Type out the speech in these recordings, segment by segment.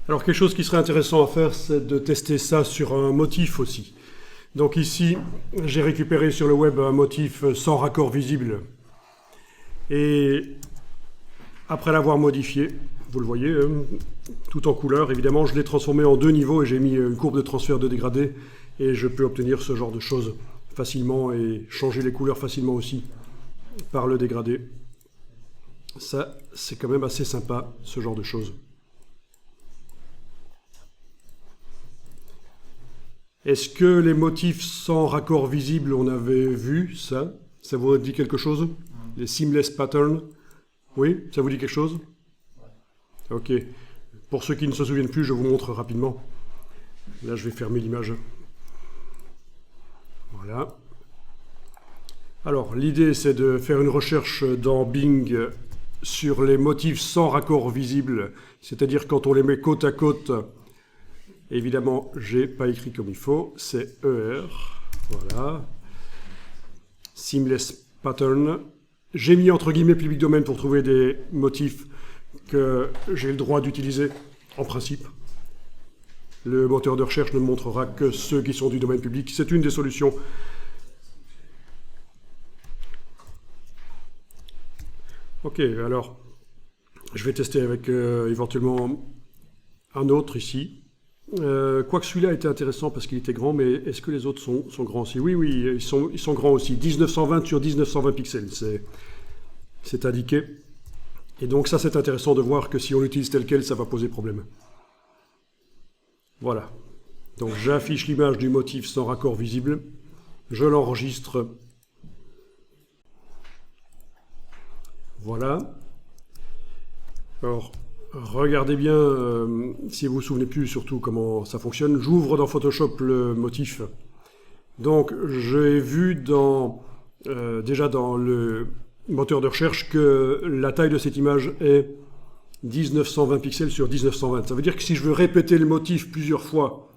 Alors quelque chose qui serait intéressant à faire, c'est de tester ça sur un motif aussi. Donc ici, j'ai récupéré sur le web un motif sans raccord visible. Et après l'avoir modifié, vous le voyez, tout en couleur, évidemment, je l'ai transformé en 2 niveaux et j'ai mis une courbe de transfert de dégradé. Et je peux obtenir ce genre de choses facilement et changer les couleurs facilement aussi par le dégradé. Ça, c'est quand même assez sympa, ce genre de choses. Est-ce que les motifs sans raccord visible, on avait vu ça? Ça vous dit quelque chose? Les seamless patterns? Oui, ça vous dit quelque chose? Ok. Pour ceux qui ne se souviennent plus, je vous montre rapidement. Là, je vais fermer l'image. Voilà. Alors, l'idée, c'est de faire une recherche dans Bing sur les motifs sans raccord visible, c'est-à-dire quand on les met côte à côte. Évidemment, j'ai pas écrit comme il faut, c'est ER, voilà. Seamless pattern. J'ai mis entre guillemets public domaine pour trouver des motifs que j'ai le droit d'utiliser en principe. Le moteur de recherche ne montrera que ceux qui sont du domaine public. C'est une des solutions. Ok, alors, je vais tester avec éventuellement un autre ici. Quoique celui-là était intéressant parce qu'il était grand, mais est-ce que les autres sont grands aussi? Oui, ils sont grands aussi. 1920 sur 1920 pixels, c'est indiqué. Et donc ça, c'est intéressant de voir que si on l'utilise tel quel, ça va poser problème. Voilà. Donc j'affiche l'image du motif sans raccord visible. Je l'enregistre. Voilà. Alors, regardez bien, si vous vous souvenez plus surtout comment ça fonctionne. J'ouvre dans Photoshop le motif. Donc, j'ai vu déjà dans le moteur de recherche que la taille de cette image est 1920 pixels sur 1920. Ça veut dire que si je veux répéter le motif plusieurs fois,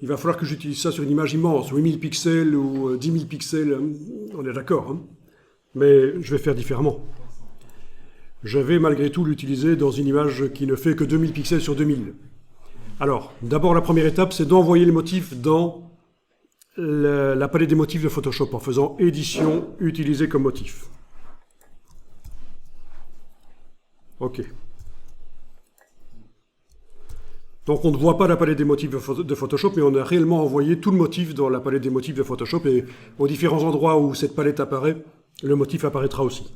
il va falloir que j'utilise ça sur une image immense, 8000 pixels ou 10 000 pixels. On est d'accord, hein? Mais je vais faire différemment. Je vais malgré tout l'utiliser dans une image qui ne fait que 2000 pixels sur 2000. Alors, d'abord la première étape, c'est d'envoyer le motif dans la palette des motifs de Photoshop en faisant édition, utiliser comme motif. Ok. Donc on ne voit pas la palette des motifs de Photoshop, mais on a réellement envoyé tout le motif dans la palette des motifs de Photoshop, et aux différents endroits où cette palette apparaît, le motif apparaîtra aussi.